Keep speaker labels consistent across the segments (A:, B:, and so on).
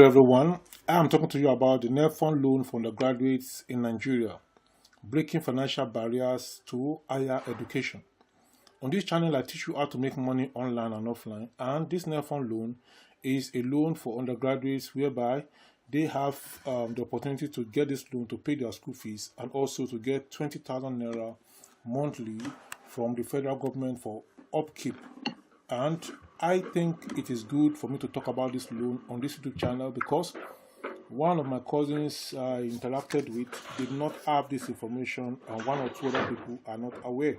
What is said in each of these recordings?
A: Hello everyone, I am talking to you about the NELFUND loan for undergraduates in Nigeria, breaking financial barriers to higher education. On this channel, I teach you how to make money online and offline, and this NELFUND loan is a loan for undergraduates whereby they have the opportunity to get this loan to pay their school fees and also to get 20,000 naira monthly from the federal government for upkeep. And I think it is good for me to talk about this loan on this YouTube channel because one of my cousins I interacted with did not have this information, and one or two other people are not aware.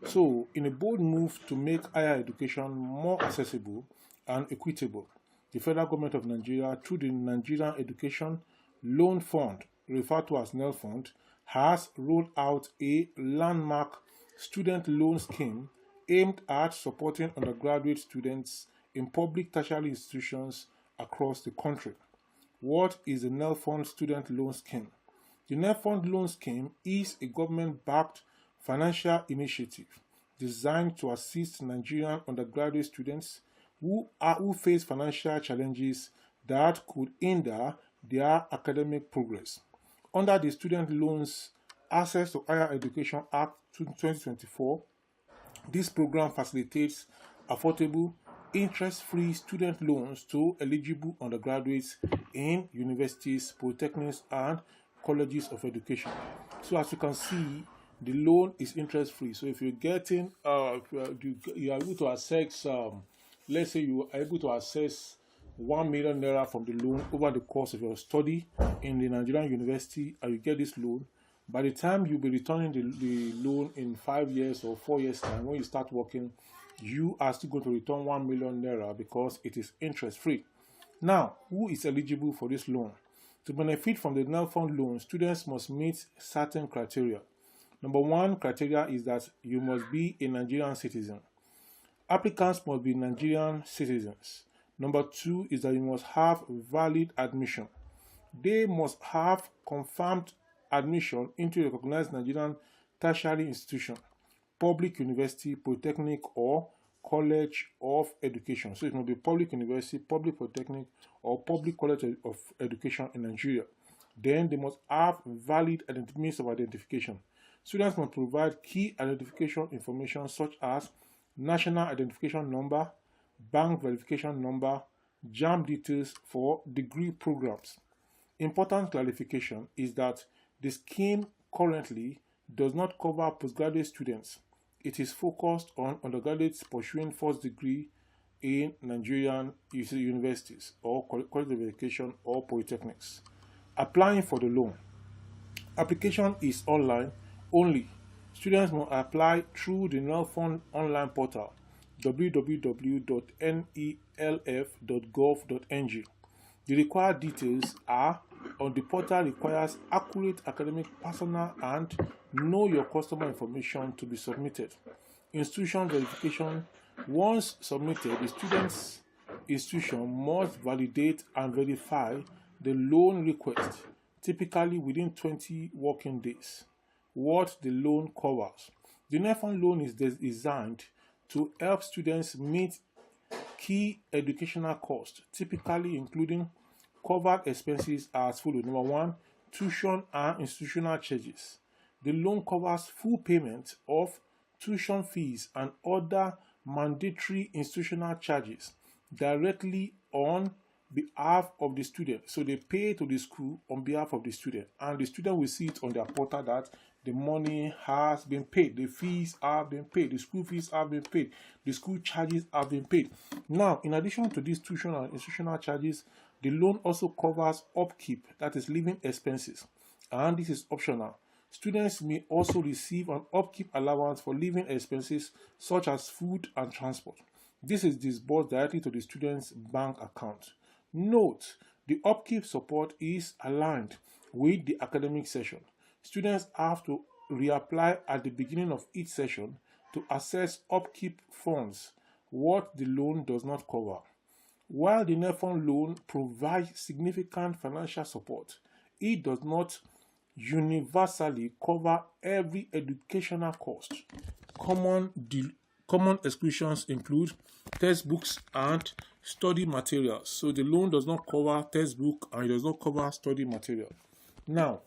A: So, in a bold move to make higher education more accessible and equitable, the federal government of Nigeria, through the Nigerian Education Loan Fund, referred to as NELFUND, has rolled out a landmark student loan scheme aimed at supporting undergraduate students in public tertiary institutions across the country. What is the NELFUND Student Loan Scheme? The NELFUND Loan Scheme is a government-backed financial initiative designed to assist Nigerian undergraduate students who face financial challenges that could hinder their academic progress. Under the Student Loans Access to Higher Education Act 2024, this program facilitates affordable, interest-free student loans to eligible undergraduates in universities, polytechnics, and colleges of education. So as you can see, the loan is interest-free. So if you're getting, you are able to access, let's say you are able to access 1 million naira from the loan over the course of your study in the Nigerian university, and you get this loan. By the time you'll be returning the loan in 5 years or 4 years time, when you start working, you are still going to return 1 million naira because it is interest free. Now, who is eligible for this loan? To benefit from the NELFUND loan, students must meet certain criteria. Number one criteria is that you must be a Nigerian citizen. Applicants must be Nigerian citizens. Number two is that you must have valid admission. They must have confirmed admission into a recognized Nigerian tertiary institution, public university, polytechnic, or college of education. So it must be public university, public polytechnic, or public college of education in Nigeria. Then they must have valid means of identification. Students must provide key identification information such as national identification number, bank verification number, JAMB details for degree programs. Important clarification is that the scheme currently does not cover postgraduate students. It is focused on undergraduates pursuing first degree in Nigerian universities or college of education or polytechnics. Applying for the loan. Application is online only. Students must apply through the NELFUND online portal www.nelf.gov.ng. The required details are on the portal requires accurate academic, personal, and know your customer information to be submitted. Institution verification. Once submitted, the student's institution must validate and verify the loan request, typically within 20 working days. What the loan covers. The NELFUND loan is designed to help students meet key educational costs, typically including covered expenses as follows. Number one, tuition and institutional charges. The loan covers full payment of tuition fees and other mandatory institutional charges directly on behalf of the student. So they pay to the school on behalf of the student, and the student will see it on their portal that the money has been paid, the fees have been paid, the school fees have been paid, the school charges have been paid. Now, in addition to these tuition and institutional charges, the loan also covers upkeep, that is living expenses, and this is optional. Students may also receive an upkeep allowance for living expenses such as food and transport. This is disbursed directly to the student's bank account. Note, the upkeep support is aligned with the academic session. Students have to reapply at the beginning of each session to access upkeep funds, what the loan does not cover. While the NELFUND loan provides significant financial support, it does not universally cover every educational cost. Common exclusions include textbooks and study materials. So the loan does not cover textbook and it does not cover study material. Now,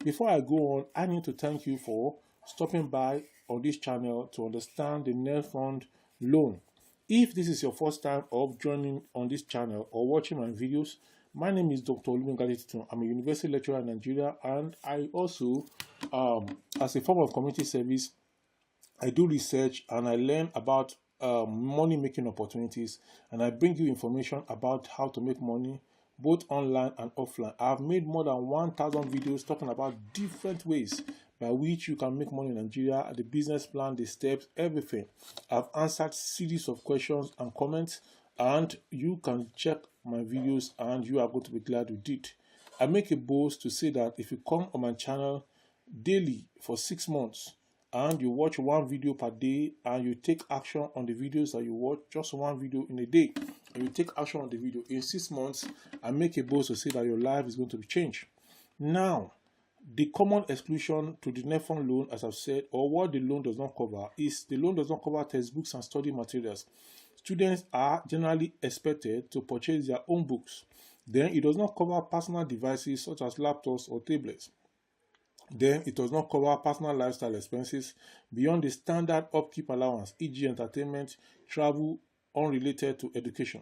A: before I go on, I need to thank you for stopping by on this channel to understand the NELFUND loan. If this is your first time of joining on this channel or watching my videos, my name is Dr. Oluwagade. I'm a university lecturer in Nigeria, and I also, as a form of community service, I do research and I learn about money making opportunities, and I bring you information about how to make money both online and offline. I've made more than 1,000 videos talking about different ways by which you can make money in Nigeria, the business plan, the steps, everything. I've answered series of questions and comments, and you can check my videos and you are going to be glad you did. I make a boast to say that if you come on my channel daily for 6 months and you watch one video per day and you take action on the videos that you watch, just one video in a day, and you take action on the video, in 6 months, I make a boast to say that your life is going to be changed. Now, the common exclusion to the NELFUND loan, as I've said, or what the loan does not cover, is the loan does not cover textbooks and study materials. Students are generally expected to purchase their own books. Then it does not cover personal devices such as laptops or tablets. Then it does not cover personal lifestyle expenses beyond the standard upkeep allowance, e.g. entertainment, travel unrelated to education.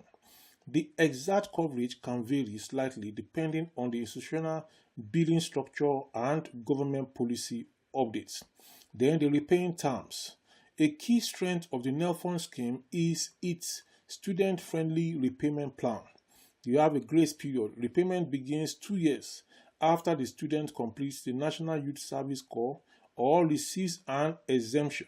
A: The exact coverage can vary slightly depending on the institutional billing structure and government policy updates. Then the repaying terms. A key strength of the NELFUND scheme is its student-friendly repayment plan. You have a grace period. Repayment begins 2 years after the student completes the National Youth Service Corps or receives an exemption.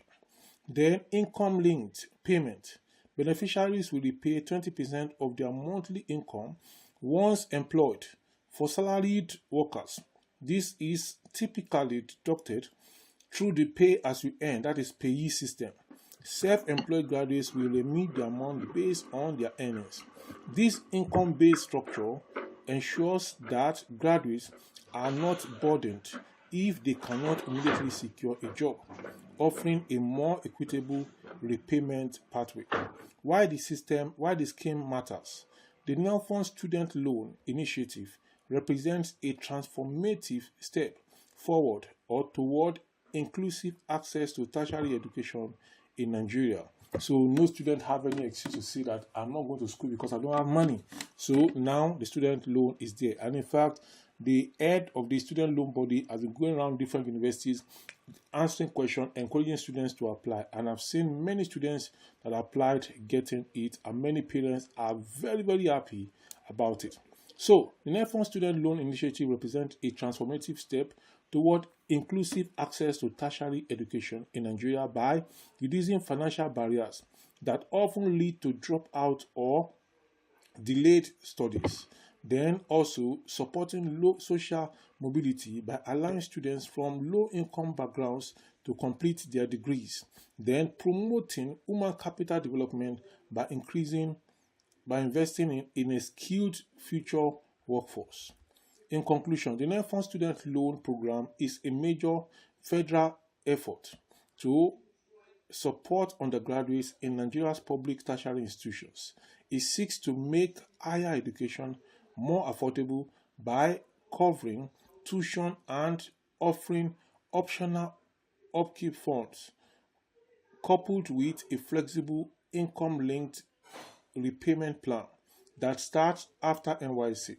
A: Then income-linked payment. Beneficiaries will repay 20% of their monthly income once employed. For salaried workers, this is typically deducted through the pay as you earn, that is payee system. Self-employed graduates will remit the amount based on their earnings. This income-based structure ensures that graduates are not burdened if they cannot immediately secure a job, offering a more equitable repayment pathway. Why the scheme matters. The NELFUND Student Loan Initiative represents a transformative step forward or toward inclusive access to tertiary education in Nigeria. So no student have any excuse to say that I'm not going to school because I don't have money. So now the student loan is there. And in fact, the head of the student loan body has been going around different universities answering questions, encouraging students to apply. And I've seen many students that applied getting it, and many parents are very, very happy about it. So the NELFUND Student Loan Initiative represents a transformative step toward inclusive access to tertiary education in Nigeria by reducing financial barriers that often lead to dropout or delayed studies. Then also supporting low social mobility by allowing students from low-income backgrounds to complete their degrees. Then promoting human capital development by investing in a skilled future workforce. In conclusion, the NELFUND Student Loan Program is a major federal effort to support undergraduates in Nigeria's public tertiary institutions. It seeks to make higher education more affordable by covering tuition and offering optional upkeep funds, coupled with a flexible income-linked repayment plan that starts after NYSC.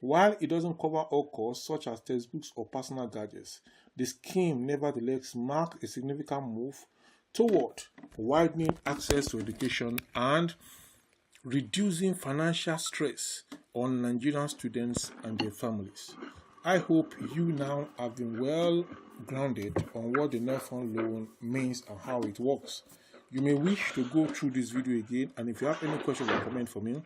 A: While it doesn't cover all costs such as textbooks or personal gadgets, the scheme nevertheless marks a significant move toward widening access to education and reducing financial stress on Nigerian students and their families. I hope you now have been well grounded on what the NELFUND loan means and how it works. You may wish to go through this video again, and if you have any questions or comment for me,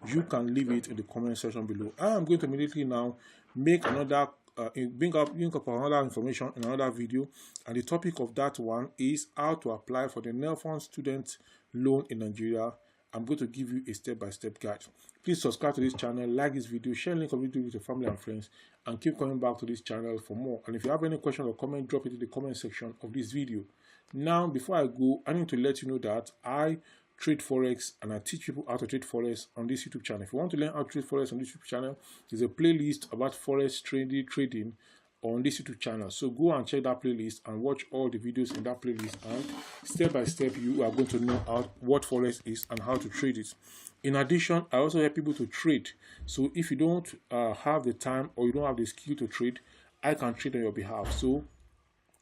A: you can leave it in the comment section below. I am going to immediately now make another bring up another information in another video, and the topic of that one is how to apply for the NELFUND Student Loan in Nigeria. I'm going to give you a step-by-step guide. Please subscribe to this channel, like this video, share the link of the video with your family and friends, and keep coming back to this channel for more. And if you have any question or comment, drop it in the comment section of this video. Now, before I go, I need to let you know that I trade forex, and I teach people how to trade forex on this YouTube channel. If you want to learn how to trade forex on this YouTube channel, there's a playlist about forex trading on this YouTube channel. So go and check that playlist and watch all the videos in that playlist, and step by step you are going to know what forex is and how to trade it. In addition, I also help people to trade. So if you don't have the time or you don't have the skill to trade, I can trade on your behalf. So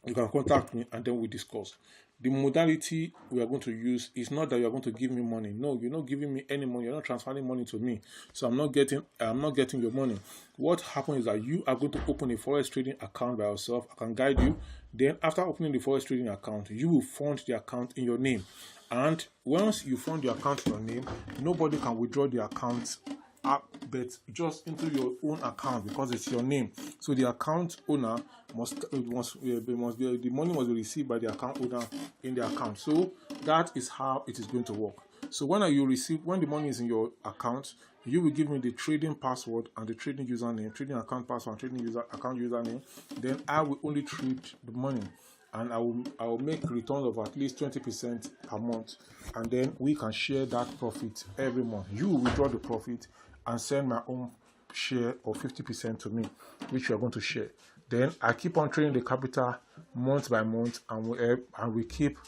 A: you can contact me and then we discuss. The modality we are going to use is not that you are going to give me money. No, you're not giving me any money. You're not transferring money to me. So I'm not getting your money. What happens is that you are going to open a forex trading account by yourself. I can guide you. Then after opening the forex trading account, you will fund the account in your name. And once you fund the account in your name, nobody can withdraw the account but just into your own account because it's your name. So the account owner the money must be received by the account owner in the account. So that is how it is going to work. So when the money is in your account, you will give me the trading password and the trading username, trading account password, and trading account username. Then I will only trade the money, and I will make returns of at least 20% per month, and then we can share that profit every month. You will withdraw the profit and send my own share of 50% to me, which you are going to share. Then I keep on trading the capital month by month, and we keep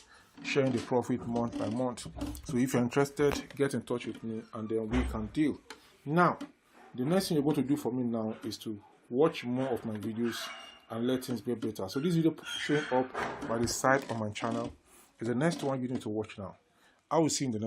A: sharing the profit month by month. So if you're interested, get in touch with me and then we can deal. Now, the next thing you're going to do for me now is to watch more of my videos and let things get better. So this video showing up by the side on my channel is the next one you need to watch now. I will see you in the next